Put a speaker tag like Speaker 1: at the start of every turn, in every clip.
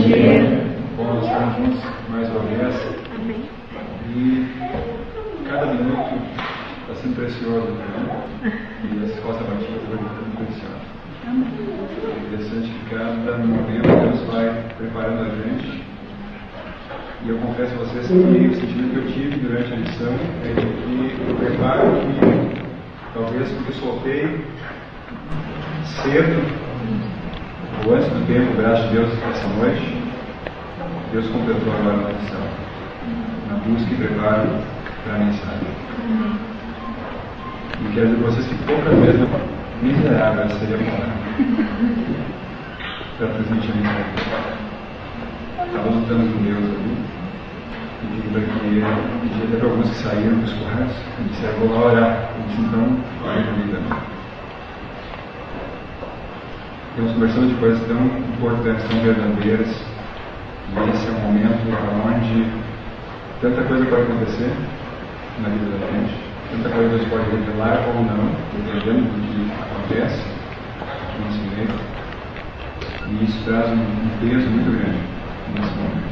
Speaker 1: dia.
Speaker 2: Bom estar juntos mais uma vez.
Speaker 1: Amém.
Speaker 2: E cada minuto está sendo precioso, né? E a resposta batida foi muito preciosa. É interessante que cada momento Deus vai preparando a gente. E eu confesso a vocês que o sentimento que eu tive durante a lição é de que eu preparo que, talvez porque soltei cedo, ou antes do tempo, graças a Deus, essa noite, Deus completou agora na lição, na busca e preparo para a mensagem. E quero dizer para vocês que poucas vezes miserável seria bom para transmitir a mensagem. Estava lutando com Deus ali, pedindo para que ele, pedi até para alguns que saíram dos quartos, e disseram: vou lá orar. Eu disse: então, ore comigo também. Estamos conversando de coisas tão importantes, tão verdadeiras, e esse é um momento onde tanta coisa pode acontecer na vida da gente, tanta coisa Deus pode revelar ou não, dependendo do que acontece no nosso meio, e isso traz um peso muito grande nesse momento.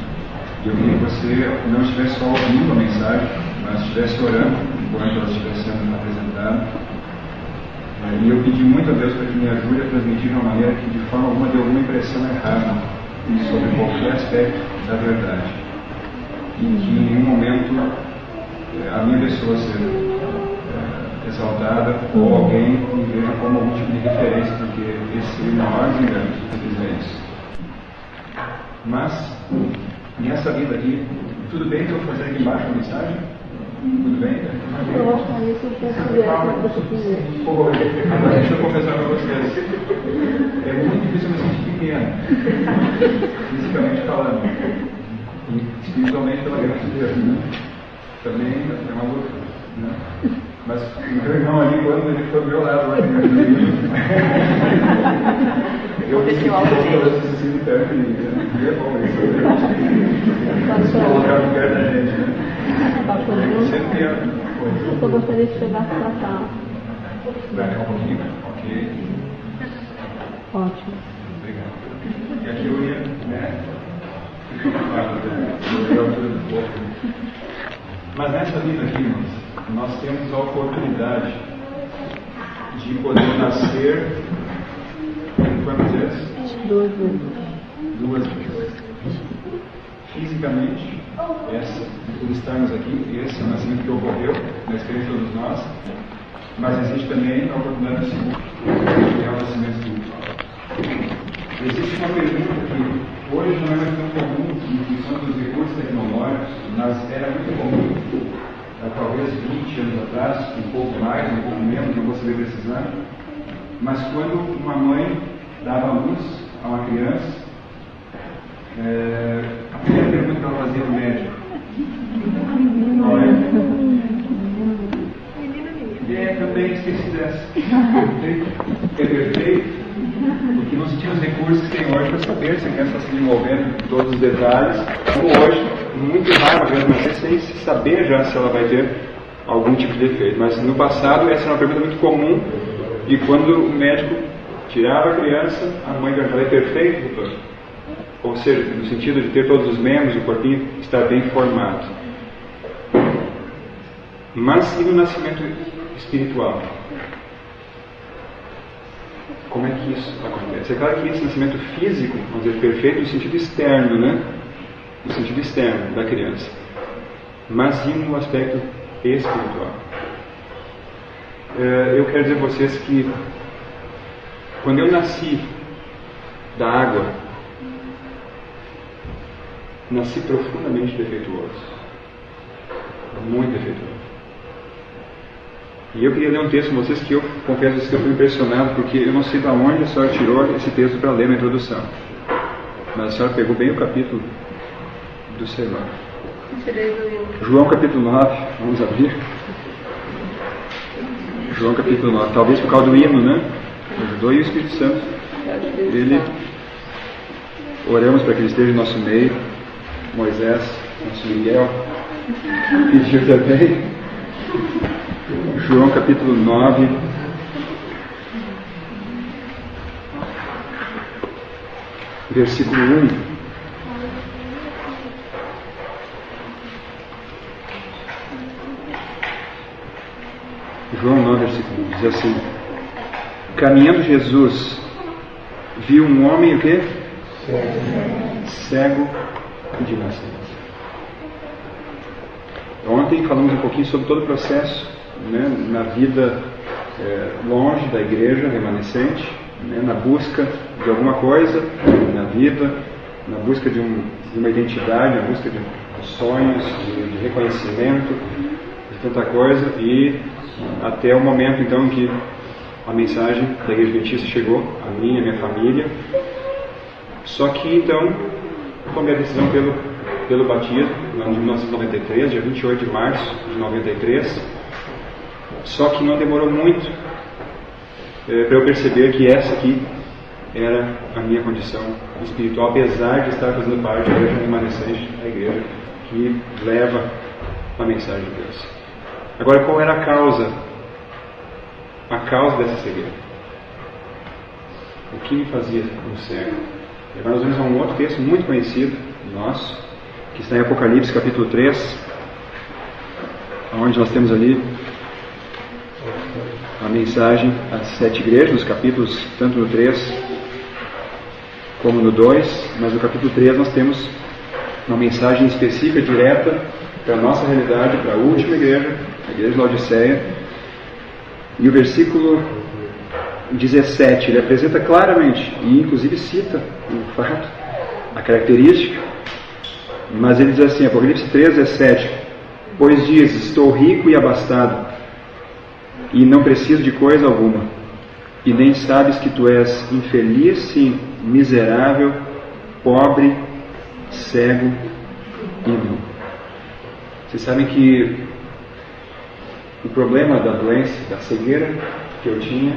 Speaker 2: E eu queria que você não estivesse só ouvindo a mensagem, mas estivesse orando enquanto ela estivesse sendo apresentada. E eu pedi muito a Deus para que me ajude a transmitir de uma maneira que de forma alguma dê alguma impressão errada sobre qualquer aspecto da verdade. E que em nenhum momento a minha pessoa seja exaltada ou alguém me veja como algum tipo de referência, porque esse seria o maior engano se eu fizer isso. Mas, nessa vida aqui, tudo bem que eu vou fazer aqui embaixo a mensagem? Tudo bem?
Speaker 3: Eu gostaria que você fizesse.
Speaker 2: Agora deixa eu confessar para vocês. É muito difícil eu me sentir pequeno, fisicamente falando. E espiritualmente, pela graça de Deus, né? Também é uma luta, né? Mas o meu irmão ali, quando ele foi do meu lado, eu me senti tanto e é bom isso. Colocar no perto da gente, né? Sempre tem coisa.
Speaker 3: Eu gostaria de chegar para cá.
Speaker 2: Vai ficar um pouquinho? Ok.
Speaker 3: Ótimo.
Speaker 2: Obrigado. E aqui eu ia, né? A altura do corpo. Mas nessa vida aqui, irmãos, nós temos a oportunidade de poder nascer quantas vezes?
Speaker 3: 2 vezes.
Speaker 2: 2 vezes. Fisicamente, por estarmos aqui, esse é o nascimento que ocorreu na experiência de todos nós, mas existe também a oportunidade de segundo, que é o nascimento espiritual. Existe uma pergunta que hoje não é mais tão comum em função dos recursos tecnológicos, mas era muito comum, talvez 20 anos atrás, um pouco mais, um pouco menos, não vou saber precisar, mas quando uma mãe dava luz a uma criança, a primeira pergunta que ela fazia no médico: também esqueci dessa. É perfeito? Porque não se tinha os recursos que tem hoje para saber se a criança está se desenvolvendo em todos os detalhes. Como hoje, muito raro a criança nascer sem saber já se ela vai ter algum tipo de defeito. Mas no passado, essa era uma pergunta muito comum. E quando o médico tirava a criança, a mãe perguntava: é perfeito, doutor? Ou seja, no sentido de ter todos os membros, o corpinho estar bem formado. Mas e no nascimento espiritual? Como é que isso acontece? É claro que esse nascimento físico, vamos dizer, perfeito no sentido externo, né? No sentido externo da criança. Mas e no aspecto espiritual? Eu quero dizer a vocês que quando eu nasci da água, nasci profundamente defeituoso. Muito defeituoso. E eu queria ler um texto com vocês que eu confesso que eu fui impressionado, porque eu não sei de onde a senhora tirou esse texto para ler na introdução. Mas a senhora pegou bem o capítulo do sermão. João capítulo 9, vamos abrir. João capítulo 9, talvez por causa do hino, né? Ajudou, e o Espírito Santo, ele, oramos para que ele esteja em nosso meio. Moisés, nosso Miguel, pediu também. João capítulo 9, versículo 1. João 9, versículo 1, diz assim: caminhando Jesus, viu um homem o quê? Cego de nascença. Ontem falamos um pouquinho sobre todo o processo, né, na vida longe da igreja remanescente, né, na busca de alguma coisa na vida, na busca de uma identidade, na busca de sonhos, de reconhecimento, de tanta coisa, e até o momento então em que a mensagem da Igreja Adventista chegou a mim e a minha família. Só que então eu tomei a decisão pelo batismo no ano de 1993, dia 28 de março de 93. Só que não demorou muito para eu perceber que essa aqui era a minha condição espiritual, apesar de estar fazendo parte da igreja remanescente, a igreja que leva a mensagem de Deus. Agora, qual era a causa? A causa dessa cegueira. O que me fazia um cego? Agora nós vamos a um outro texto muito conhecido nosso, que está em Apocalipse capítulo 3, onde nós temos ali a mensagem às 7 igrejas, nos capítulos tanto no 3 como no 2, mas no capítulo 3 nós temos uma mensagem específica, direta, para a nossa realidade, para a última igreja, a igreja de Laodiceia. E o versículo 17, ele apresenta claramente, e inclusive cita o fato, a característica, mas ele diz assim, Apocalipse 3, 17, pois diz, estou rico e abastado, e não preciso de coisa alguma, e nem sabes que tu és infeliz, sim, miserável, pobre, cego e nu. Vocês sabem que o problema da doença, da cegueira que eu tinha,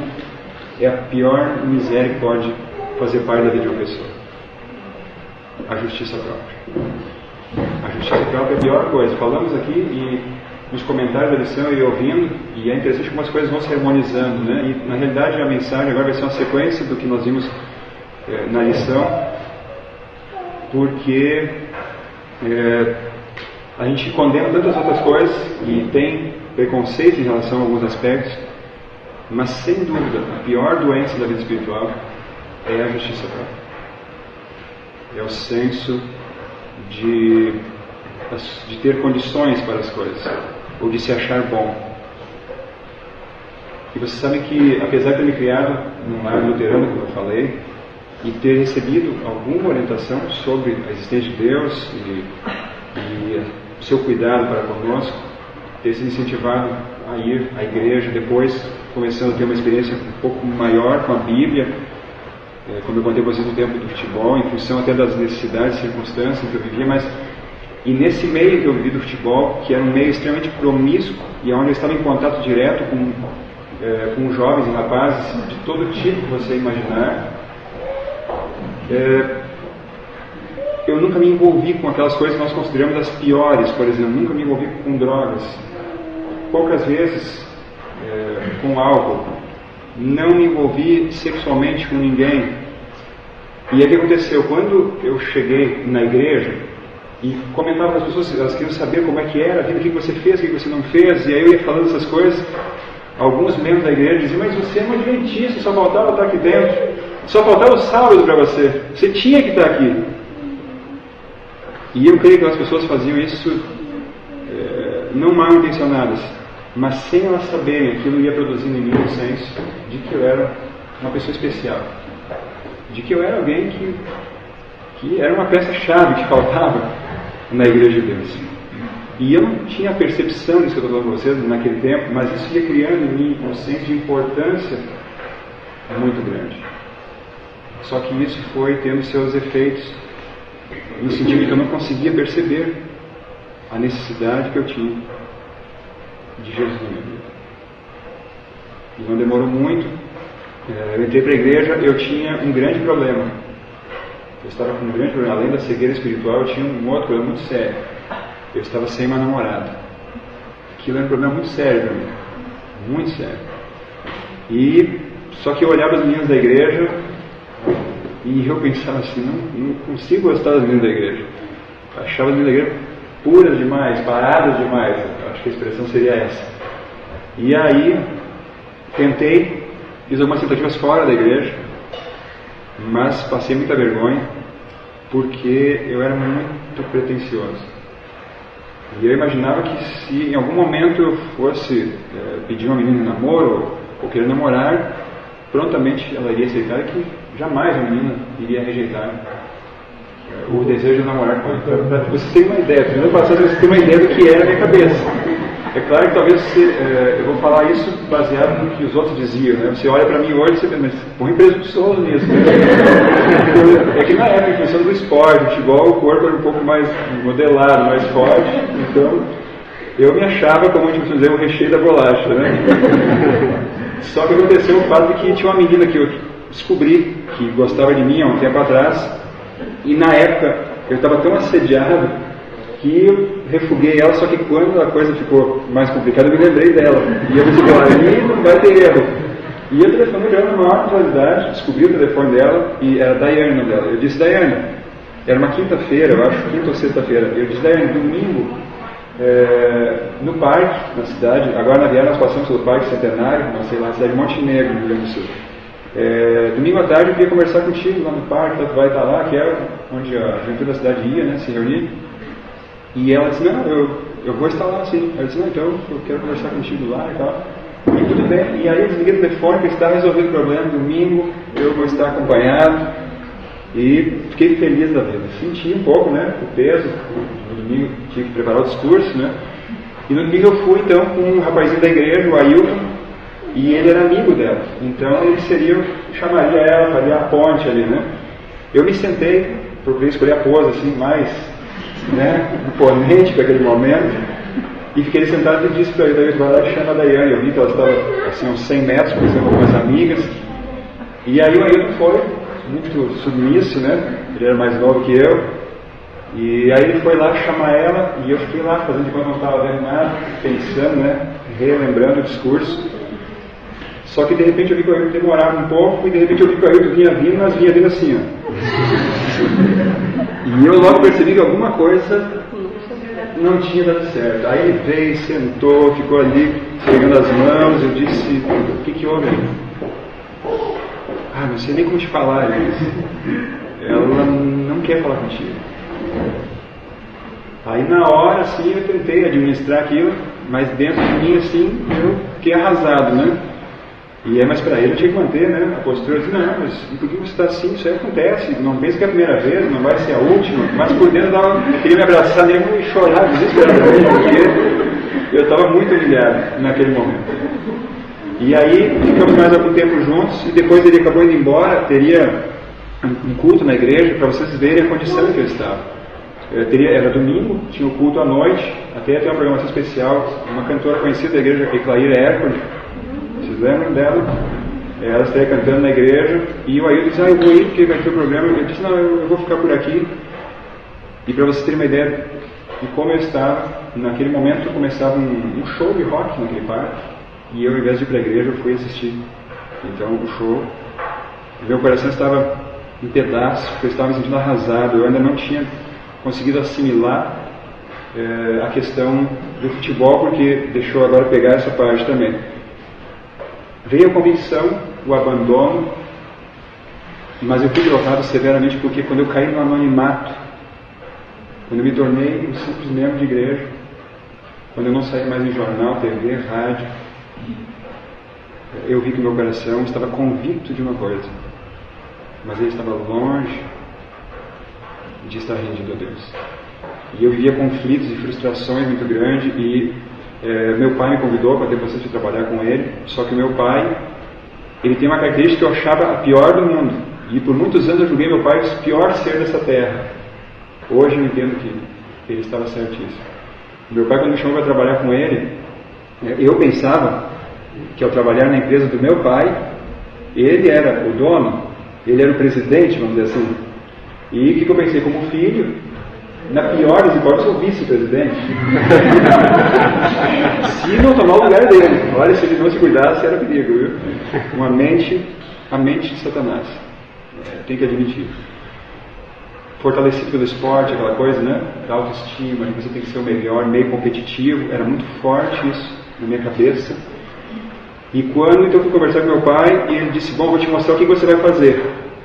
Speaker 2: é a pior miséria que pode fazer parte da vida de uma pessoa. A justiça própria. A justiça própria é a pior coisa. Falamos aqui e nos comentários da lição e ouvindo, e é interessante como as coisas vão se harmonizando, né? E na realidade a mensagem agora vai ser uma sequência do que nós vimos na lição, porque a gente condena tantas outras coisas e tem preconceito em relação a alguns aspectos, mas sem dúvida a pior doença da vida espiritual é a justiça própria. É o senso de ter condições para as coisas, ou de se achar bom. E você sabe que, apesar de ter me criado num lar luterano, como eu falei, e ter recebido alguma orientação sobre a existência de Deus e o seu cuidado para conosco, ter sido incentivado a ir à igreja, depois começando a ter uma experiência um pouco maior com a Bíblia, como eu contei para vocês no tempo do futebol, em função até das necessidades e circunstâncias que eu vivia, e nesse meio que eu vivi do futebol, que era um meio extremamente promíscuo, e onde eu estava em contato direto com jovens e rapazes de todo tipo que você imaginar, eu nunca me envolvi com aquelas coisas que nós consideramos as piores, por exemplo, nunca me envolvi com drogas, poucas vezes com álcool, não me envolvi sexualmente com ninguém. E aí o que aconteceu? Quando eu cheguei na igreja e comentava com as pessoas, elas queriam saber como é que era a vida, o que você fez, o que você não fez, e aí eu ia falando essas coisas, alguns membros da igreja diziam, mas você é um adventista, só faltava estar aqui dentro, só faltava o sábado para você tinha que estar aqui. E eu creio que as pessoas faziam isso não mal intencionadas, mas sem elas saberem, aquilo ia produzindo em mim um senso de que eu era uma pessoa especial, de que eu era alguém que era uma peça-chave que faltava na igreja de Deus. E eu não tinha a percepção disso que eu estou falando para vocês naquele tempo, mas isso ia criando em mim um senso de importância muito grande. Só que isso foi tendo seus efeitos, no sentido de que eu não conseguia perceber a necessidade que eu tinha de Jesus na minha vida. E não demorou muito, eu entrei para a igreja, eu tinha um grande problema. Eu estava com um grande problema, além da cegueira espiritual, eu tinha um outro problema muito sério. Eu estava sem uma namorada. Aquilo era um problema muito sério para mim, muito sério. E só que eu olhava as meninas da igreja e eu pensava assim, não consigo gostar das meninas da igreja. Eu achava as meninas da igreja puras demais, paradas demais. Eu acho que a expressão seria essa.
Speaker 1: E aí, fiz algumas tentativas fora da igreja, mas passei muita vergonha, porque eu era muito pretensioso. E eu imaginava que se em algum momento eu fosse pedir uma menina em namoro, ou querer namorar, prontamente ela iria aceitar, e que jamais uma menina iria rejeitar o desejo de namorar com ela. Para você ter uma ideia, primeiro passado você tem uma ideia do que era a minha cabeça. É claro que talvez eu vou falar isso baseado no que os outros diziam, né? Você olha para mim hoje e você pensa, mas põe presunçoso nisso. É que na época, em função do esporte, futebol, o corpo era um pouco mais modelado, mais forte, então eu me achava, como a gente costuma dizer, o recheio da bolacha, né? Só que aconteceu o fato de que tinha uma menina que eu descobri que gostava de mim há um tempo atrás, e na época eu estava tão assediado que eu refuguei ela, só que quando a coisa ficou mais complicada eu me lembrei dela. E eu disse, ali não vai ter erro. E eu telefonei para ela na maior naturalidade, descobri o telefone dela, e era Daiane o nome dela. Eu disse, Daiane, era uma quinta-feira, eu acho, quinta ou sexta-feira. Eu disse, Daiane, domingo, no parque, na cidade, agora na viagem nós passamos pelo Parque Centenário, não sei lá, na cidade de Montenegro, no Rio Grande do Sul. Domingo à tarde eu queria conversar contigo lá no parque, tu vai estar lá, que é onde a juventude da cidade ia, né, se reunir. E ela disse, não, eu vou estar lá sim. Eu disse, não, então eu quero conversar contigo lá e tal. E tudo bem. E aí eu desliguei o telefone, que estava resolvendo o problema. Domingo eu vou estar acompanhado. E fiquei feliz da vida. Senti um pouco, né, o peso. No domingo tive que preparar o discurso, né. E no domingo eu fui então com um rapazinho da igreja, o Ailton, e ele era amigo dela. Então ele chamaria ela, faria a ponte ali, né. Eu me sentei, procurei escolher a pose assim, mais, né, imponente para aquele momento, e fiquei sentado e disse para ele, vai lá e chama a Daiane. Eu vi que ela estava assim uns 100 metros, conversando com algumas amigas, e aí o Ailton foi muito submisso, né, ele era mais novo que eu, e aí ele foi lá chamar ela, e eu fiquei lá fazendo de conta que não estava vendo nada, pensando, né, relembrando o discurso. Só que de repente eu vi que o Ailton demorava um pouco, e de repente eu vi que o Ailton vinha vindo, mas vinha vindo assim, ó. E eu logo percebi que alguma coisa não tinha dado certo. Aí ele veio, sentou, ficou ali pegando as mãos. Eu disse, o que houve? Não sei nem como te falar. Ele disse, ela não quer falar contigo. Aí na hora assim eu tentei administrar aquilo, mas dentro de mim assim eu fiquei arrasado, né? Mas para ele eu tinha que manter, né, a postura. Eu disse, não, mas por que você está assim? Isso aí acontece, não pensa que é a primeira vez, não vai ser a última. Mas por dentro eu queria me abraçar nele e chorar desesperadamente, porque eu estava muito humilhado naquele momento. E aí ficamos mais algum tempo juntos, e depois ele acabou indo embora. Teria um culto na igreja, para vocês verem a condição que eu estava. Era domingo, tinha o culto à noite, até ter uma programação especial, uma cantora conhecida da igreja, Eclaíra Hércules. Vocês lembram dela? Ela estaria cantando na igreja, e o Ailton disse, eu vou ir porque vai ter o programa. Eu disse, não, eu vou ficar por aqui. E para vocês terem uma ideia de como eu estava, naquele momento eu começava um show de rock naquele parque, e eu, ao invés de ir para a igreja, eu fui assistir. Então o show, meu coração estava em pedaços, porque eu estava me sentindo arrasado. Eu ainda não tinha conseguido assimilar a questão do futebol, porque deixou agora pegar essa parte também. Veio a convicção, o abandono, mas eu fui derrotado severamente, porque quando eu caí no anonimato, quando eu me tornei um simples membro de igreja, quando eu não saí mais em jornal, TV, rádio, eu vi que meu coração estava convicto de uma coisa, mas ele estava longe de estar rendido a Deus. E eu vivia conflitos e frustrações muito grandes, e meu pai me convidou para ter possibilidade de trabalhar com ele. Só que meu pai, ele tem uma característica que eu achava a pior do mundo, e por muitos anos eu julguei meu pai o pior ser dessa terra. Hoje eu entendo que ele estava certíssimo. Meu pai, quando me chamou para trabalhar com ele, eu pensava que ao trabalhar na empresa do meu pai, ele era o dono, ele era o presidente, vamos dizer assim. E o que eu pensei? Como filho, na pior das hipóteses, eu vice-presidente. Se não tomar o lugar dele. Olha, se ele não se cuidasse, era perigo, viu? A mente de Satanás. Tem que admitir. Fortalecido pelo esporte, aquela coisa, né? Da autoestima, que você tem que ser o melhor, meio competitivo. Era muito forte isso na minha cabeça. E quando então eu fui conversar com meu pai, e ele disse, bom, vou te mostrar o que você vai fazer.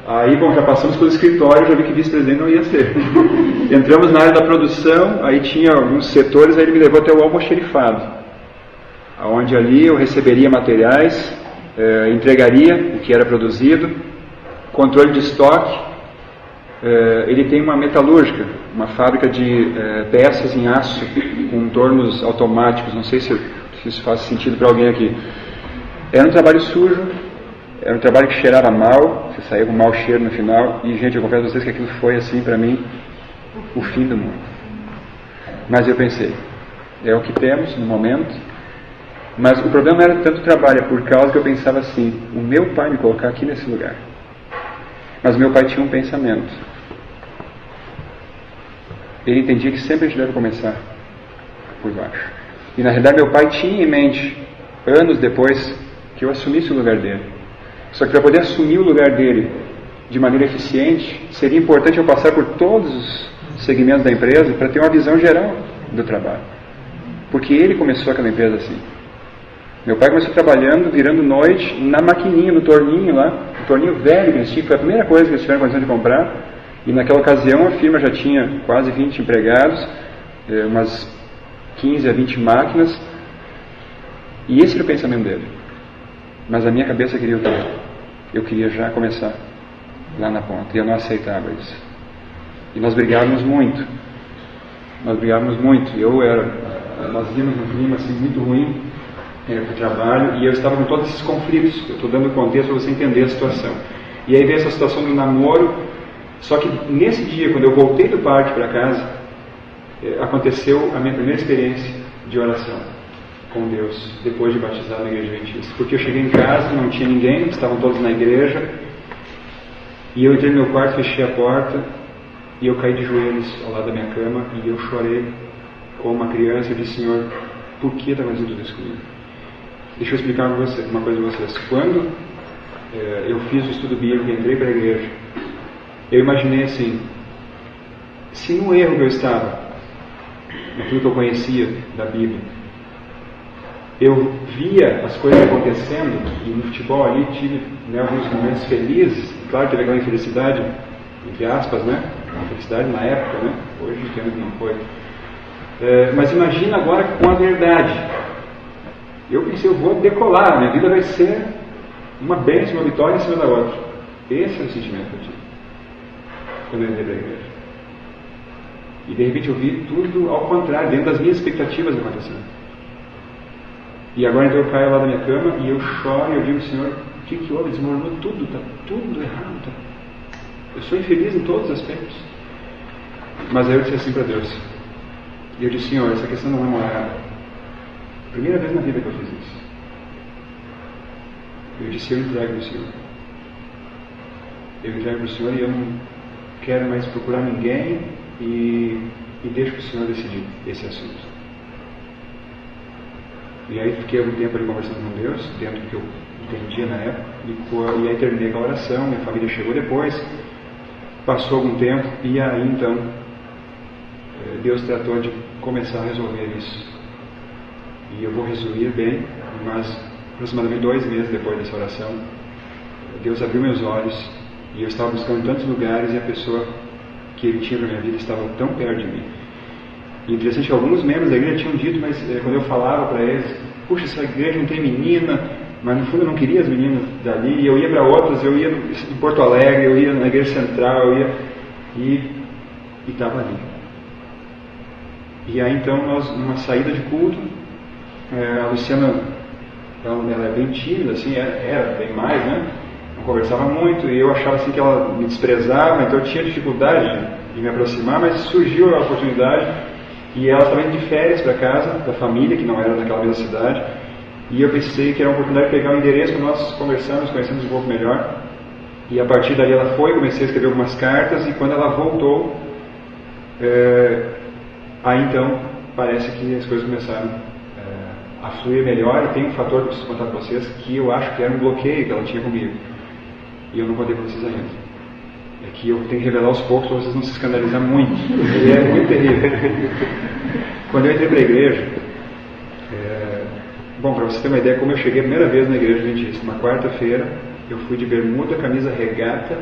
Speaker 1: Aí, bom, já passamos pelo escritório, já vi que vice-presidente não ia ser. Entramos na área da produção, aí tinha alguns setores, aí ele me levou até o almoxerifado, onde ali eu receberia materiais, entregaria o que era produzido, controle de estoque. Ele tem uma metalúrgica, uma fábrica de peças em aço, com tornos automáticos, não sei se isso faz sentido para alguém aqui. Era um trabalho sujo, era um trabalho que cheirava mal, você saía com um mau cheiro no final, e gente, eu confesso a vocês que aquilo foi assim para mim, o fim do mundo. Mas eu pensei, é o que temos no momento, mas o problema não era tanto o trabalho, é por causa que eu pensava assim, o meu pai me colocar aqui nesse lugar. Mas meu pai tinha um pensamento. Ele entendia que sempre a gente deve começar por baixo. E na realidade meu pai tinha em mente, anos depois, que eu assumisse o lugar dele. Só que para poder assumir o lugar dele de maneira eficiente, seria importante eu passar por todos os segmentos da empresa para ter uma visão geral do trabalho. Porque ele começou aquela empresa assim. Meu pai começou trabalhando, virando noite, na maquininha, no torninho lá, o torninho velho que eles tinham, foi a primeira coisa que eles tiveram condição de comprar, e naquela ocasião a firma já tinha quase 20 empregados, umas 15 a 20 máquinas, e esse era o pensamento dele. Mas a minha cabeça queria o quê? Eu queria já começar lá na ponta, e eu não aceitava isso. E nós brigávamos muito. Nós íamos num clima assim, muito ruim, para o trabalho, e eu estava com todos esses conflitos. Eu estou dando contexto para você entender a situação. E aí veio essa situação do namoro, só que nesse dia, quando eu voltei do parque para casa, aconteceu a minha primeira experiência de oração com Deus, depois de batizar na igreja adventista. Porque eu cheguei em casa, não tinha ninguém, estavam todos na igreja, e eu entrei no meu quarto, fechei a porta, e eu caí de joelhos ao lado da minha cama, e eu chorei como uma criança. Eu disse, Senhor, por que está fazendo tudo isso comigo? Deixa eu explicar uma coisa para vocês. Quando eu fiz o estudo bíblico e entrei para a igreja, eu imaginei assim, se no erro que eu estava, naquilo que eu conhecia da Bíblia, eu via as coisas acontecendo, e no futebol ali tive alguns momentos felizes, claro que teve aquela infelicidade, entre aspas, né? Uma felicidade na época, né? Hoje entendo que não foi. Mas imagina agora com a verdade. Eu pensei, eu vou decolar, minha vida vai ser uma bênção, uma vitória em cima da outra. Esse é o sentimento que eu tive quando eu entrei para a igreja. E de repente eu vi tudo ao contrário, dentro das minhas expectativas acontecendo. E agora então eu caio lá da minha cama e eu choro e eu digo, Senhor, o que houve? Desmoronou tudo, está tudo errado. Tá? Eu sou infeliz em todos os aspectos. Mas aí eu disse assim para Deus. E eu disse, Senhor, essa questão não é moral. Primeira vez na vida que eu fiz isso. Eu disse, eu entrego para o Senhor. Eu entrego para o Senhor e eu não quero mais procurar ninguém e deixo para o Senhor decidir esse assunto. E aí fiquei algum tempo ali conversando com Deus, dentro do que eu entendia na época, e aí terminei com a oração, minha família chegou depois, passou algum tempo, e aí então Deus tratou de começar a resolver isso. E eu vou resumir bem, mas aproximadamente 2 meses depois dessa oração, Deus abriu meus olhos e eu estava buscando tantos lugares e a pessoa que Ele tinha na minha vida estava tão perto de mim. E interessante que alguns membros da igreja tinham dito, mas quando eu falava para eles, puxa, essa igreja não tem menina, mas no fundo eu não queria as meninas dali, e eu ia para outras, eu ia em Porto Alegre, eu ia na igreja central, eu ia e estava ali. E aí então nós, numa saída de culto, a Luciana, ela é bem tímida, assim, era bem mais, né? Não conversava muito, e eu achava assim que ela me desprezava, então eu tinha dificuldade de me aproximar, mas surgiu a oportunidade, e ela estava indo de férias para casa da família, que não era naquela mesma cidade, e eu pensei que era uma oportunidade de pegar o endereço, nós conversamos, conhecemos um pouco melhor, e a partir dali ela foi, comecei a escrever algumas cartas, e quando ela voltou, aí então parece que as coisas começaram a fluir melhor. E tem um fator que eu preciso contar para vocês, que eu acho que era um bloqueio que ela tinha comigo, e eu não contei para vocês ainda. É que eu tenho que revelar aos poucos para vocês não se escandalizar muito. Ele é muito terrível. Quando eu entrei para a igreja, Bom, para você ter uma ideia, como eu cheguei a primeira vez na igreja adventista, uma quarta-feira, eu fui de bermuda, camisa regata,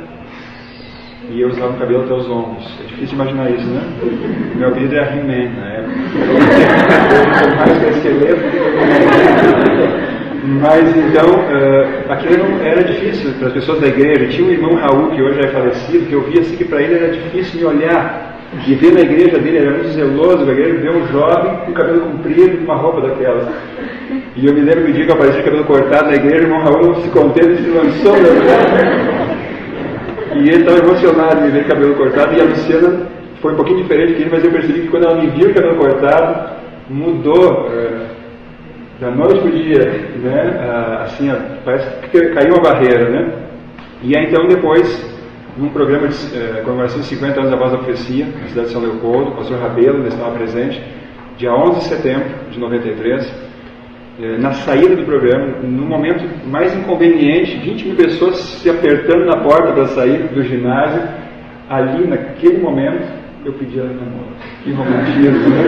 Speaker 1: e eu usava o cabelo até os ombros. É difícil imaginar isso, né? Meu apelido era He-Man na época. Eu mais que esqueleto. Mas então, aquilo não era difícil para as pessoas da igreja. Tinha um irmão Raul, que hoje é falecido, que eu via assim que para ele era difícil me olhar. E ver na igreja dele, ele era muito zeloso com a igreja, ver um jovem com cabelo comprido, com uma roupa daquelas. E eu me lembro que o dia que eu apareci de cabelo cortado na igreja, o irmão Raul não se conteve e se lançou da igreja. E ele estava emocionado de me ver de cabelo cortado, e a Luciana foi um pouquinho diferente que ele, mas eu percebi que quando ela me viu de cabelo cortado, mudou da noite para o dia, né? Assim, parece que caiu uma barreira, né? E aí então depois, num programa de comemoração de 50 anos da Voz da Profecia, na cidade de São Leopoldo, o pastor Rabelo ainda estava presente, dia 11 de setembro de 93, na saída do programa, no momento mais inconveniente, 20 mil pessoas se apertando na porta para sair do ginásio, ali naquele momento eu pedi ela namoro. Que romantismo, né?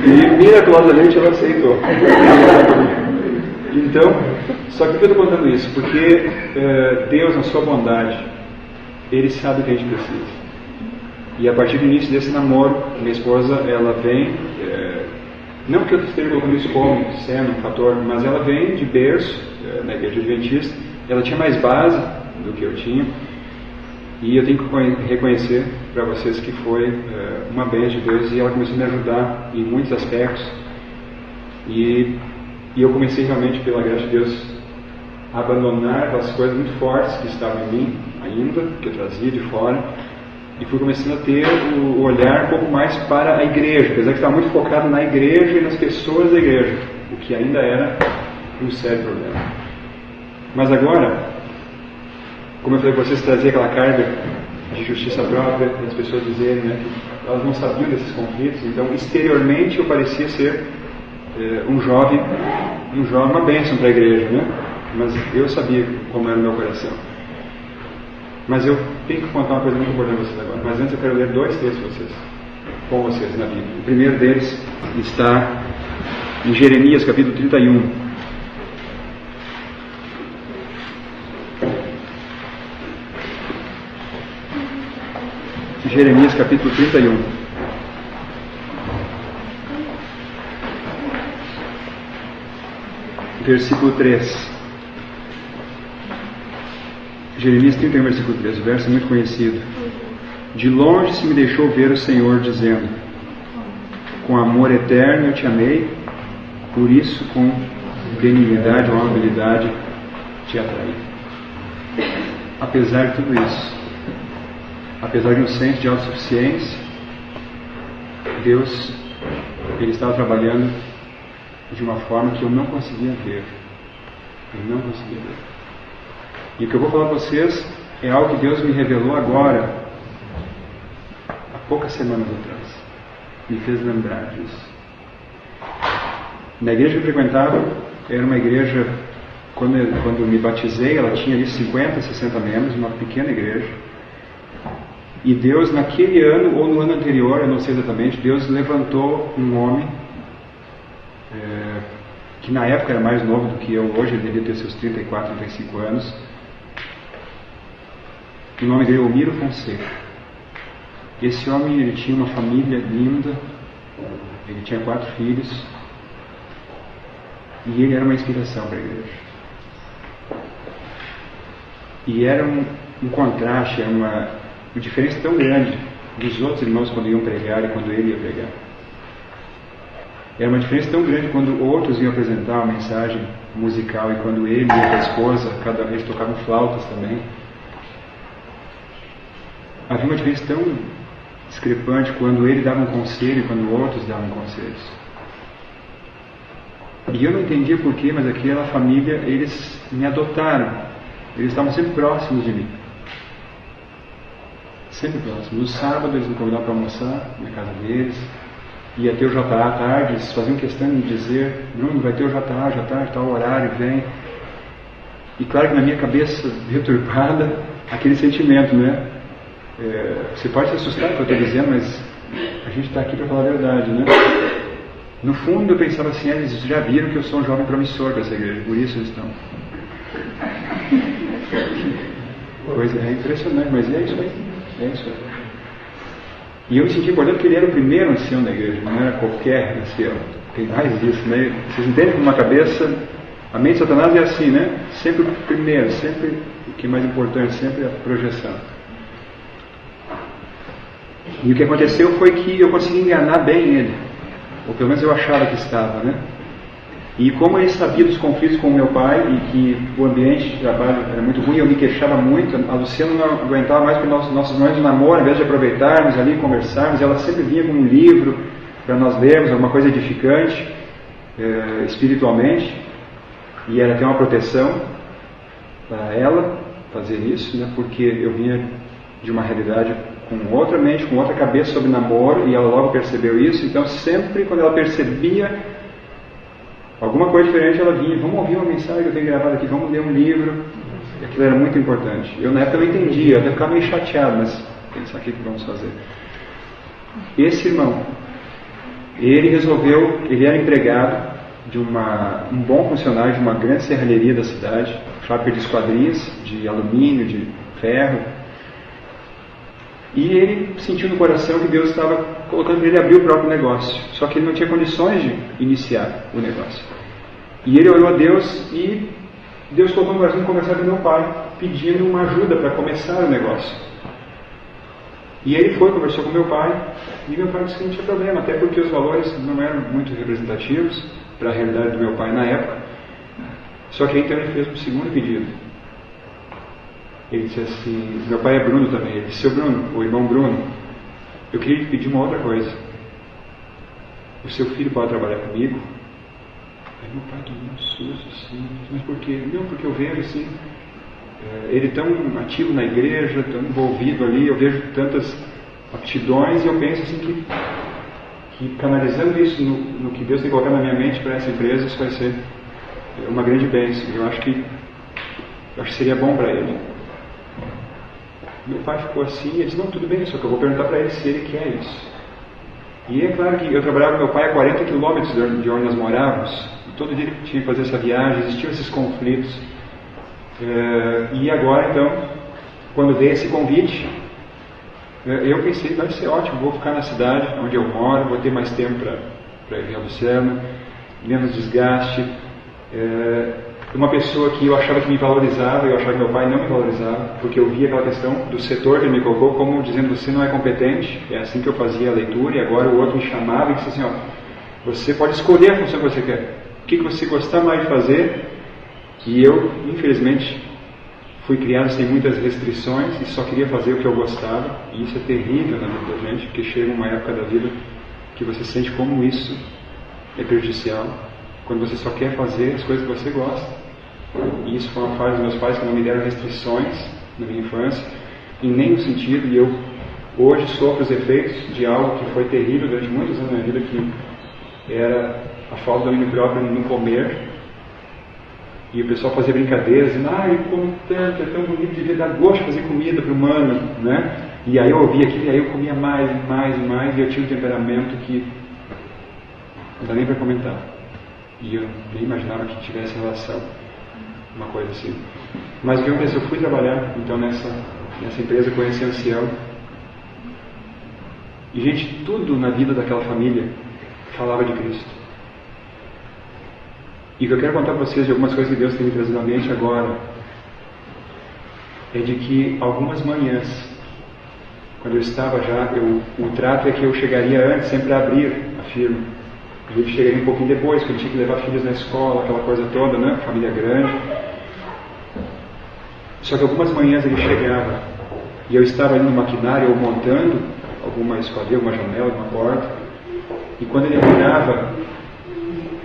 Speaker 1: E miraculosamente ela aceitou. Então, só que por que eu estou contando isso? Porque Deus, na sua bondade, Ele sabe o que a gente precisa. E a partir do início desse namoro, minha esposa, ela vem, não que eu esteja colocando isso como sendo um fator, mas ela vem de berço, na igreja adventista, ela tinha mais base do que eu tinha, e eu tenho que reconhecer para vocês que foi uma bênção de Deus, e ela começou a me ajudar em muitos aspectos, e eu comecei realmente, pela graça de Deus, a abandonar aquelas coisas muito fortes que estavam em mim ainda, que eu trazia de fora, e fui começando a ter o olhar um pouco mais para a igreja, apesar que estava muito focado na igreja e nas pessoas da igreja, o que ainda era um sério problema. Mas agora, como eu falei para vocês, trazia aquela carga de justiça própria, as pessoas dizerem, né, que elas não sabiam desses conflitos, então exteriormente eu parecia ser um jovem, uma bênção para a igreja, né? Mas eu sabia como era o meu coração. Mas eu tenho que contar uma coisa muito importante para vocês agora. Mas antes eu quero ler 2 textos com vocês na Bíblia. O primeiro deles está em Jeremias, capítulo 31. Jeremias, capítulo 31. Versículo 3. Jeremias 31, versículo 3, o verso é muito conhecido. De longe se me deixou ver o Senhor, dizendo: com amor eterno eu te amei, por isso com benignidade ou amabilidade te atraí. Apesar de tudo isso, apesar de um senso de autossuficiência, Deus, Ele estava trabalhando de uma forma que eu não conseguia ver. Eu não conseguia ver. E o que eu vou falar para vocês é algo que Deus me revelou agora, há poucas semanas atrás. Me fez lembrar disso. Na igreja que eu frequentava, era uma igreja, quando eu me batizei, ela tinha ali 50, 60 membros, uma pequena igreja. E Deus, naquele ano, ou no ano anterior, eu não sei exatamente, Deus levantou um homem, que na época era mais novo do que eu hoje, ele devia ter seus 34, 35 anos. O nome dele é Omiro Fonseca. Esse homem, ele tinha uma família linda, ele tinha 4 filhos, e ele era uma inspiração para a igreja. E era um contraste, era uma diferença tão grande dos outros irmãos quando iam pregar e quando ele ia pregar. Era uma diferença tão grande quando outros iam apresentar uma mensagem musical e quando ele e a esposa, cada vez tocavam flautas também. Havia uma diferença tão discrepante quando ele dava um conselho e quando outros davam conselhos. E eu não entendia porquê, mas aquela família, eles me adotaram. Eles estavam sempre próximos de mim. Sempre próximos. No sábado eles me convidavam para almoçar na casa deles. Ia ter o JA à tarde, eles faziam questão de me dizer: Bruno, vai ter o JA à tarde, tal horário, vem. E claro que na minha cabeça returbada, aquele sentimento, né? Você pode se assustar com o que eu estou dizendo, mas a gente está aqui para falar a verdade, né? No fundo eu pensava assim, eles já viram que eu sou um jovem promissor para essa igreja, por isso eles estão. Coisa é impressionante, mas é isso aí. É isso aí. E eu me senti importante porque ele era o primeiro ancião da igreja, não era qualquer ancião. Tem mais disso, né? Vocês entendem como uma cabeça, a mente de Satanás é assim, né? Sempre o primeiro, sempre o que é mais importante, sempre a projeção. E o que aconteceu foi que eu consegui enganar bem ele, ou pelo menos eu achava que estava, né? E como ele sabia dos conflitos com o meu pai e que o ambiente de trabalho era muito ruim, eu me queixava muito, a Luciana não aguentava mais porque nossos noites de namoro, ao invés de aproveitarmos ali, conversarmos, ela sempre vinha com um livro para nós lermos, alguma coisa edificante, espiritualmente, e era até uma proteção para ela fazer isso, né? Porque eu vinha de uma realidade com outra mente, com outra cabeça sobre namoro, e ela logo percebeu isso. Então sempre quando ela percebia alguma coisa diferente, ela vinha, vamos ouvir uma mensagem que eu tenho gravado aqui, vamos ler um livro. E aquilo era muito importante. Eu na época não entendia, eu até ficava meio chateado, mas pensar o que vamos fazer. Esse irmão, ele resolveu, ele era empregado de um bom funcionário de uma grande serralheria da cidade, fábrica de esquadrias, de alumínio, de ferro. E ele sentiu no coração que Deus estava colocando ele a abrir o próprio negócio. Só que ele não tinha condições de iniciar o negócio. E ele olhou a Deus e Deus colocou no coração de conversar com meu pai, pedindo uma ajuda para começar o negócio. E ele foi, conversou com meu pai, e meu pai disse que não tinha problema, até porque os valores não eram muito representativos para a realidade do meu pai na época. Só que então ele fez um segundo pedido. Ele disse assim, meu pai é Bruno também, ele disse, seu Bruno, o irmão Bruno, eu queria lhe pedir uma outra coisa. O seu filho pode trabalhar comigo? Aí meu pai tomou um susto assim, mas por quê? Não, porque eu vejo assim, ele tão ativo na igreja, tão envolvido ali, eu vejo tantas aptidões e eu penso assim que canalizando isso no que Deus tem colocado na minha mente para essa empresa, isso vai ser uma grande bênção. Eu acho que seria bom para ele. Meu pai ficou assim, ele disse, não, tudo bem, só que eu vou perguntar para ele se ele quer isso. E é claro que eu trabalhava com meu pai a 40 quilômetros de onde nós morávamos, e todo dia ele tinha que fazer essa viagem, existiam esses conflitos. E agora, então, quando veio esse convite, eu pensei, vai ser ótimo, vou ficar na cidade onde eu moro, vou ter mais tempo para ir ao Luciano, menos desgaste. Uma pessoa que eu achava que me valorizava, eu achava que meu pai não me valorizava, porque eu via aquela questão do setor que ele me colocou como dizendo, você não é competente, é assim que eu fazia a leitura, e agora o outro me chamava e disse assim, você pode escolher a função que você quer, o que você gostar mais de fazer. E eu, infelizmente, fui criado sem muitas restrições e só queria fazer o que eu gostava, e isso é terrível na vida da gente, porque chega uma época da vida que você sente como isso é prejudicial, quando você só quer fazer as coisas que você gosta. E isso foi uma fase dos meus pais que não me deram restrições na minha infância, em nenhum sentido, e eu hoje sofro os efeitos de algo que foi terrível durante muitos anos da minha vida, que era a falta do domínio próprio no comer. E o pessoal fazia brincadeiras, dizendo, eu como tanto, é tão bonito, devia dar gosto de fazer comida para o humano, né? E aí eu ouvia aquilo, e aí eu comia mais e mais e mais, e eu tinha um temperamento que não dá nem para comentar. E eu nem imaginava que tivesse relação, uma coisa assim. Mas o que aconteceu? Eu fui trabalhar, então, nessa empresa com esse ancião. E, gente, tudo na vida daquela família falava de Cristo. E o que eu quero contar para vocês de algumas coisas que Deus tem me trazido à mente agora é de que algumas manhãs, quando eu estava já, o trato é que eu chegaria antes sempre a abrir a firma. Ele chegaria um pouquinho depois, porque ele tinha que levar filhos na escola, aquela coisa toda, né? Família grande. Só que algumas manhãs ele chegava e eu estava ali no maquinário ou montando alguma esquadria, alguma janela, alguma porta. E quando ele virava,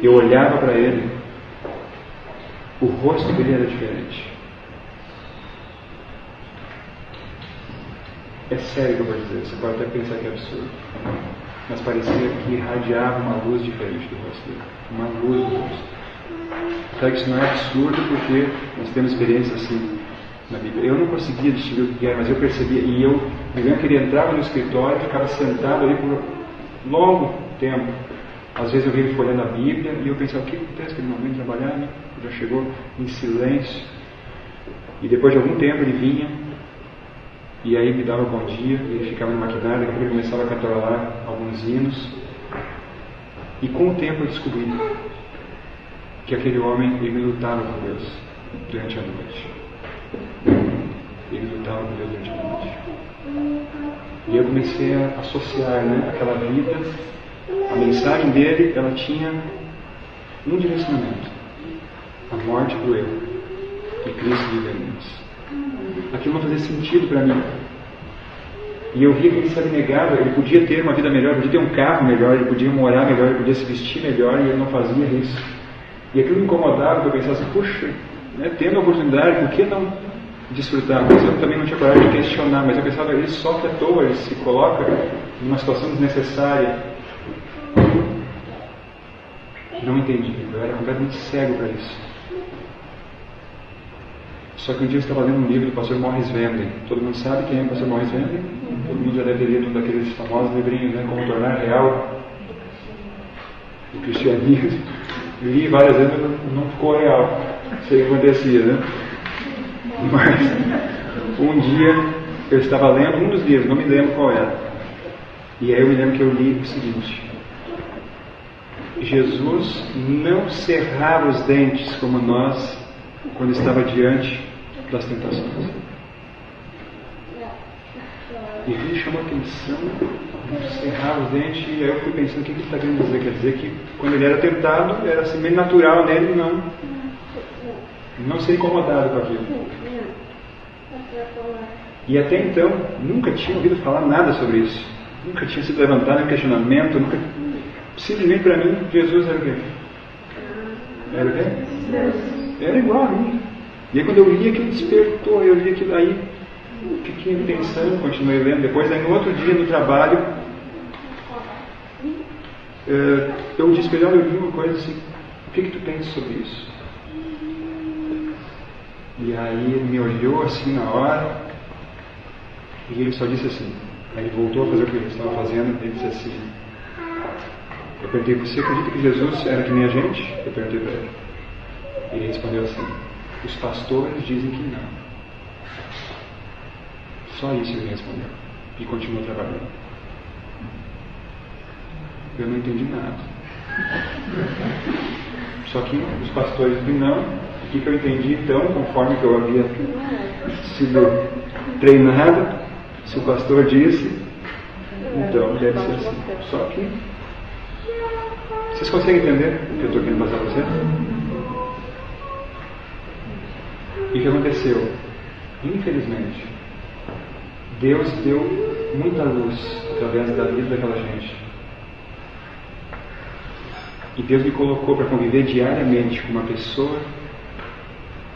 Speaker 1: eu olhava para ele, o rosto dele era diferente. É sério que eu vou dizer, você pode até pensar que é absurdo, mas parecia que irradiava uma luz diferente do rosto dele, uma luz do rosto. Claro que isso não é absurdo, porque nós temos experiências assim na Bíblia. Eu não conseguia distinguir o que era, mas eu percebia, e eu me lembro que ele entrava no escritório e ficava sentado ali por longo tempo, Às vezes eu via ele folhando a Bíblia e eu pensava, o que acontece que ele não vem trabalhar, né? Já chegou em silêncio. E depois de algum tempo ele vinha, e aí me dava bom dia, e ele ficava no maquinário, daqui a pouco ele começava a cantarolar alguns hinos. E com o tempo eu descobri que aquele homem, ele lutava com Deus durante a noite. Ele lutava com Deus durante a noite. E eu comecei a associar, né, aquela vida, a mensagem dele, ela tinha um direcionamento: a morte do eu e Cristo vive em nós. Aquilo não fazia sentido para mim. E eu via que ele se abnegava, ele podia ter uma vida melhor, podia ter um carro melhor, ele podia morar melhor, ele podia se vestir melhor, e ele não fazia isso. E aquilo me incomodava, porque eu pensava assim, puxa, né, tendo a oportunidade, por que não desfrutar? Mas eu também não tinha coragem de questionar, mas eu pensava, ele sofre à toa, ele se coloca numa situação desnecessária. Não entendi, eu era completamente cego para isso. Só que um dia eu estava lendo um livro do pastor Morris Venden. Todo mundo sabe quem é o pastor Morris Venden? Todo mundo já deve ter lido um daqueles famosos livrinhos, né? Como tornar real o cristianismo. Li várias vezes, mas não ficou real. Sei o que acontecia, né? Mas um dia eu estava lendo um dos livros, não me lembro qual era. E aí eu me lembro que eu li o seguinte: Jesus não cerrava os dentes como nós quando estava diante das tentações. E aquilo chamou a atenção, cerrava os dentes, e aí eu fui pensando, o que ele está querendo dizer? Quer dizer que quando ele era tentado, era assim, meio natural nele não ser incomodado com aquilo. E até então, nunca tinha ouvido falar nada sobre isso. Nunca tinha sido levantado um questionamento, nunca... Simplesmente para mim, Jesus era o quê? Era o quê? Era igual a mim. E aí quando eu li aquilo despertou, eu li aquilo aí, fiquei pensando, continuei lendo. Depois, aí no outro dia no trabalho, eu disse para ele, olha, eu li uma coisa assim, o que tu pensas sobre isso? E aí ele me olhou assim na hora, e ele só disse assim, aí ele voltou a fazer o que ele estava fazendo, ele disse assim, eu perguntei, você acredita que Jesus era que nem a gente? Eu perguntei para ele. Ele respondeu assim, os pastores dizem que não. Só isso ele respondeu. E continuou trabalhando. Eu não entendi nada. Só que os pastores dizem não. O que eu entendi então, conforme que eu havia sido treinado, se o pastor disse, então deve ser assim. Só que vocês conseguem entender o que eu estou querendo passar para vocês? E o que aconteceu? Infelizmente, Deus deu muita luz através da vida daquela gente. E Deus me colocou para conviver diariamente com uma pessoa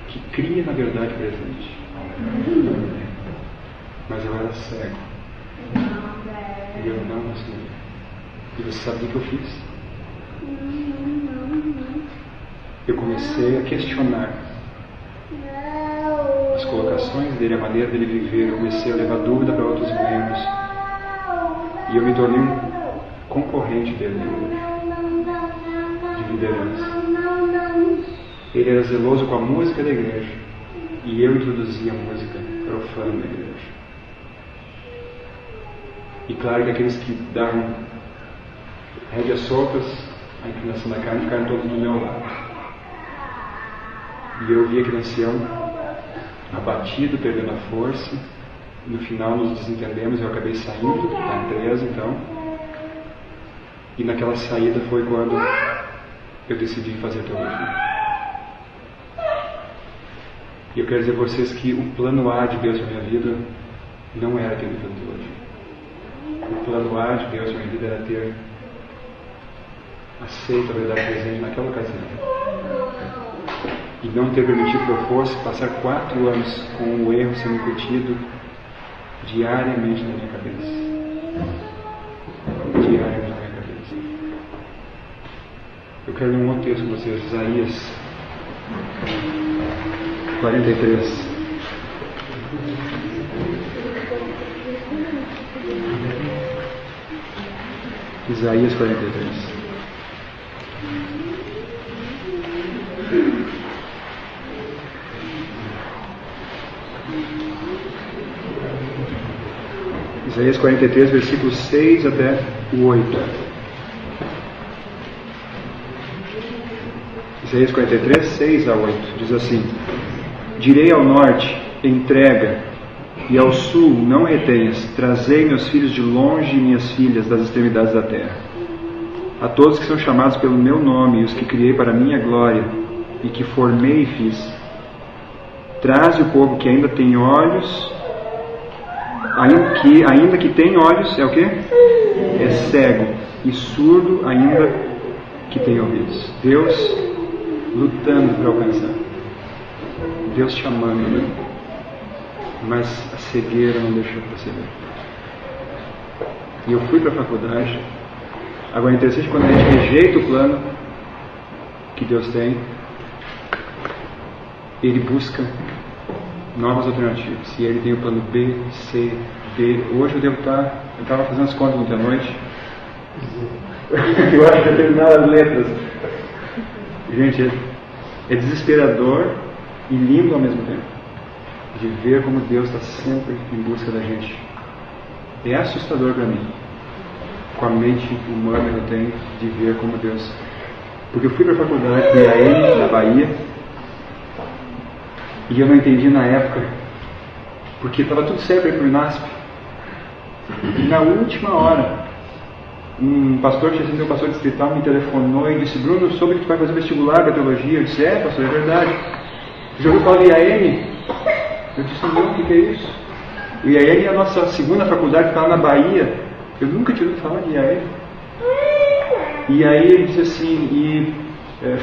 Speaker 1: que cria na verdade presente. Mas eu era cego. E eu não conseguia. E você sabe o que eu fiz? Eu comecei a questionar as colocações dele, a maneira dele viver. Eu comecei a levar dúvida para outros membros. E eu me tornei um concorrente dele de liderança. Ele era zeloso com a música da igreja. E eu introduzia a música profana na igreja. E claro que aqueles que davam rédeas soltas, a inclinação da carne, ficaram todos do meu lado. E eu vi aquele ancião abatido, perdendo a força. No final nos desentendemos, eu acabei saindo da empresa então. E naquela saída foi quando eu decidi fazer teologia. E eu quero dizer a vocês que o plano A de Deus para a minha vida não era ter feito teologia. O plano A de Deus para a minha vida era ter aceito a verdade presente naquela ocasião. E não ter permitido que eu fosse passar 4 anos com o erro sendo incutido diariamente na minha cabeça. Diariamente na minha cabeça. Eu quero ler um outro texto com vocês, Isaías 43. Isaías 43. Isaías 43, versículos 6 até o 8. Isaías 43, 6 a 8, diz assim: direi ao norte, entrega, e ao sul, não retenhas, trazei meus filhos de longe e minhas filhas das extremidades da terra. A todos que são chamados pelo meu nome, e os que criei para a minha glória, e que formei e fiz. Traze o povo que ainda tem olhos, ainda que tem olhos, é o quê? É cego, e surdo ainda que tem ouvidos. Deus lutando para alcançar. Deus chamando, né? Mas a cegueira não deixou para ser. E eu fui para a faculdade. Agora é interessante quando a gente rejeita o plano que Deus tem, Ele busca novas alternativas. E Ele tem o plano B, C, D. Hoje eu estava fazendo as contas ontem à noite. Eu acho que eu terminava as letras. Gente, é desesperador e lindo ao mesmo tempo de ver como Deus está sempre em busca da gente. É assustador para mim, com a mente humana que eu tenho, de ver como Deus... Porque eu fui para a faculdade de IAM, na Bahia, e eu não entendi na época, porque estava tudo certo para ir para o INASP. E na última hora, um pastor, tinha sido um pastor distrital, me telefonou e disse: Bruno, eu soube que tu vai fazer vestibular para teologia. Eu disse: é, pastor, é verdade. Já ouviu falar de IAM? Eu disse: não, o que é isso? O IAM é a nossa segunda faculdade, que está lá na Bahia. Eu nunca tinha ouvido falar de IAM. E aí ele disse assim,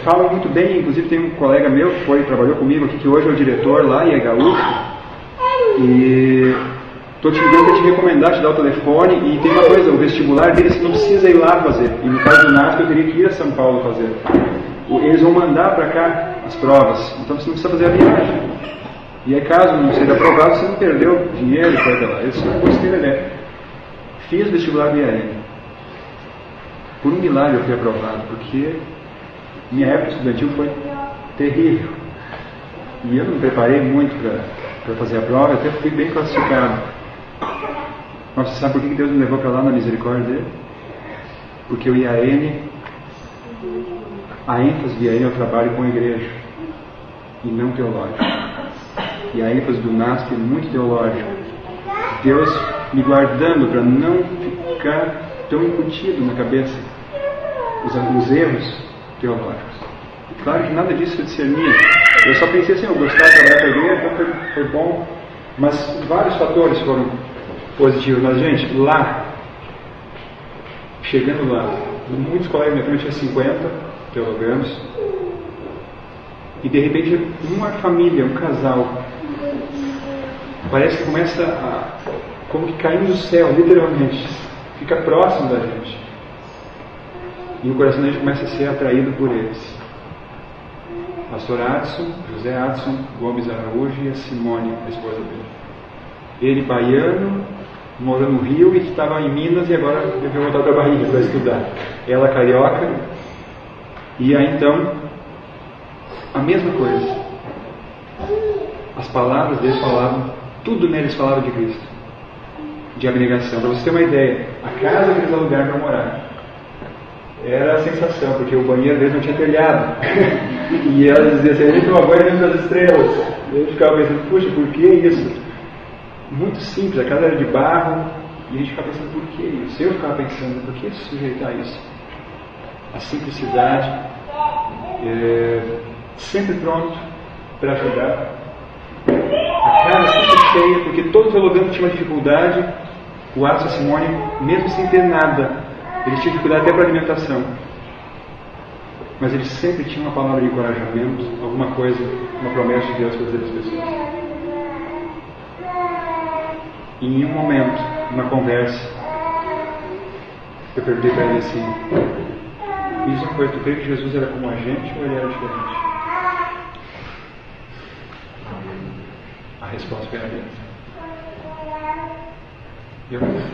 Speaker 1: fala muito bem, inclusive tem um colega meu que trabalhou comigo aqui, que hoje é o diretor lá e é gaúcho. E estou te ligando para te recomendar, te dar o telefone. E tem uma coisa, o vestibular deles você não precisa ir lá fazer. E no caso do NASP eu teria que ir a São Paulo fazer. Eles vão mandar para cá as provas, então você não precisa fazer a viagem. E aí caso não seja aprovado, você não perdeu dinheiro e coisa lá. Eu só gostei da ideia. Fiz vestibular do IAM. Por um milagre eu fui aprovado, porque minha época estudantil foi terrível. E eu não me preparei muito para fazer a prova, até fui bem classificado. Mas você sabe por que Deus me levou para lá na misericórdia dele? Porque o IAM, a ênfase do IAM é o trabalho com a igreja, e não teológico. E a ênfase do NASP é muito teológico. Deus me guardando para não ficar tão incutido na cabeça os erros teológicos. E claro que nada disso eu discernia. Eu só pensei assim, eu gostava de trabalhar com a igreja, então foi bom. Mas vários fatores foram positivos. Mas gente, lá, chegando lá, muitos colegas minha turma tinha 50 teologanos, e de repente uma família, um casal, parece que começa como que cair do céu, literalmente, fica próximo da gente, e o coração da gente começa a ser atraído por eles. Pastor Adson, José Adson Gomes Araújo e a Simone, a esposa dele. Ele baiano, morou no Rio e estava em Minas e agora devia voltar para a Bahia para estudar. Ela carioca. E aí então, a mesma coisa. As palavras deles falavam, tudo neles falava de Cristo, de abnegação. Para você ter uma ideia, a casa que eles alugaram para morar era a sensação, porque o banheiro deles não tinha telhado. E elas diziam assim: a gente toma banho dentro das estrelas. E eu ficava pensando: puxa, por que isso? Muito simples, a casa era de barro. E a gente ficava pensando: por que isso? Eu ficava pensando: por que sujeitar isso? A simplicidade, sempre pronto para ajudar. A casa sempre cheia, porque todos os teologanos tinham uma dificuldade. O Adson e a Simone, mesmo sem ter nada, eles tinham dificuldade até para alimentação. Mas eles sempre tinham uma palavra de encorajamento, alguma coisa, uma promessa de Deus para dizer às pessoas. E em um momento, numa conversa, eu perguntei para ele assim: isso é uma coisa, tu crê que Jesus era como a gente ou ele era diferente? A resposta foi a mesma.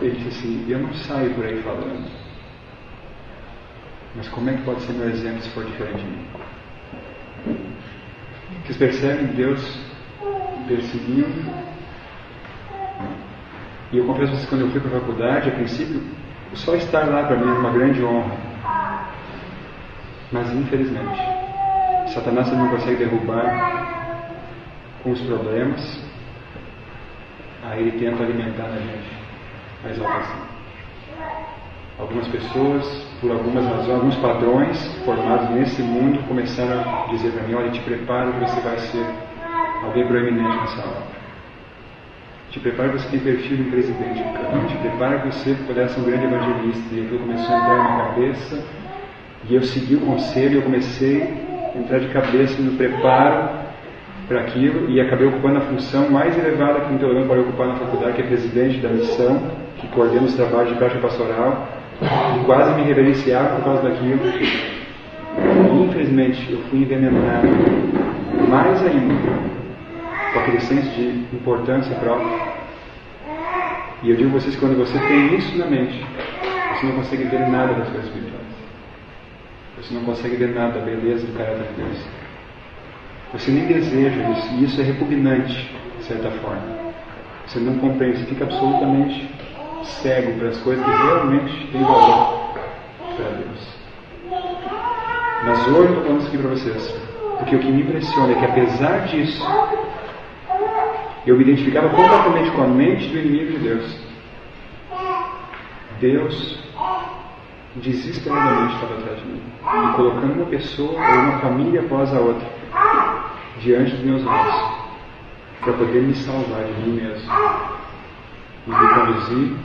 Speaker 1: Ele disse assim: eu não saio por aí falando, mas como é que pode ser meu exemplo se for diferente de mim? Vocês percebem Deus perseguindo E eu confesso a vocês, quando eu fui para a faculdade, a princípio, só estar lá para mim era uma grande honra. Mas, infelizmente, Satanás não consegue derrubar com os problemas, aí ele tenta alimentar na gente a exaltação. Algumas pessoas, por algumas razões, alguns padrões formados nesse mundo começaram a dizer para mim: olha, te prepara que você vai ser alguém proeminente nessa obra. Te prepara que você tem perfil de um presidente de campo. Te prepara que você puder ser um grande evangelista. E aquilo começou a entrar na minha cabeça, e eu segui o conselho, e eu comecei a entrar de cabeça no preparo para aquilo, e acabei ocupando a função mais elevada que um teólogo pode ocupar na faculdade, que é presidente da missão, que coordena os trabalhos de prática pastoral, e quase me reverenciava por causa daquilo. E, infelizmente, eu fui envenenado mais ainda com aquele senso de importância própria. E eu digo a vocês que quando você tem isso na mente, você não consegue ver nada das coisas espirituais. Você não consegue ver nada da beleza do caráter de Deus. Você nem deseja isso, e isso é repugnante, de certa forma. Você não compreende, você fica absolutamente cego para as coisas que realmente têm valor para Deus. Mas hoje eu estou falando isso aqui para vocês, porque o que me impressiona é que, apesar disso, eu me identificava completamente com a mente do inimigo de Deus. Deus desesperadamente estava atrás de mim, me colocando uma pessoa ou uma família após a outra diante dos meus olhos, para poder me salvar de mim mesmo e me conduzir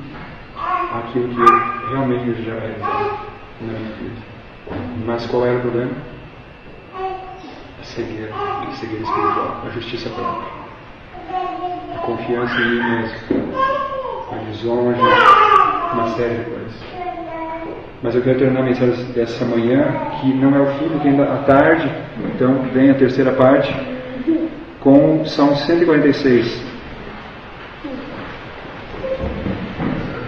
Speaker 1: àquilo que eu realmente desejava realizar na minha vida. Mas qual era o problema? A cegueira espiritual, a justiça própria, a confiança em mim mesmo, a desonra, uma série de coisas. Mas eu quero terminar a mensagem dessa manhã, que não é o fim, porque ainda à tarde, então vem a terceira parte, com Salmo 146,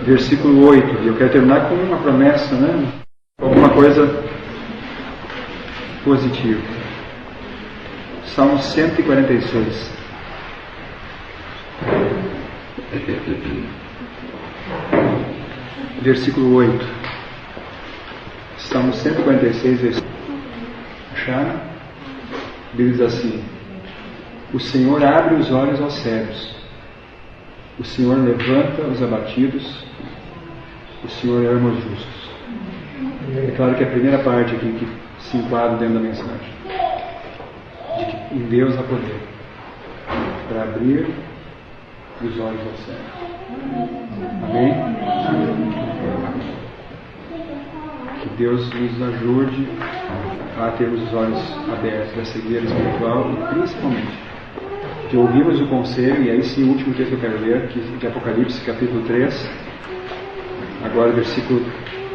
Speaker 1: versículo 8. E eu quero terminar com uma promessa, né? Alguma coisa positiva. Salmo 146. Versículo 8. Salmo 146, versículo. Acharam? Diz assim: o Senhor abre os olhos aos cegos, o Senhor levanta os abatidos, o Senhor ama os justos. É claro que a primeira parte aqui que se enquadra dentro da mensagem, de que em Deus há poder para abrir os olhos aos cegos. Amém? Que Deus nos ajude a termos os olhos abertos da cegueira espiritual e principalmente de ouvirmos o conselho. E aí sim, o último texto que eu quero ler, que é de Apocalipse, capítulo 3, agora versículo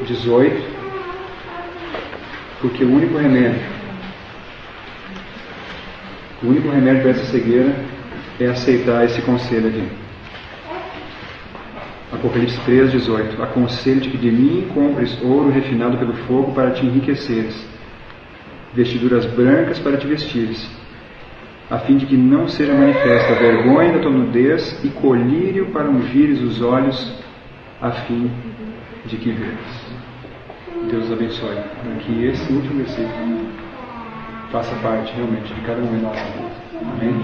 Speaker 1: 18, porque o único remédio para essa cegueira é aceitar esse conselho aqui. Apocalipse 3, 18. Aconselho-te que de mim compres ouro refinado pelo fogo para te enriqueceres, vestiduras brancas para te vestires, a fim de que não seja manifesta a vergonha da tua nudez, e colírio para ungires os olhos, a fim de que vejas. Deus abençoe. Que esse último versículo faça parte realmente de cada um de nós. Amém?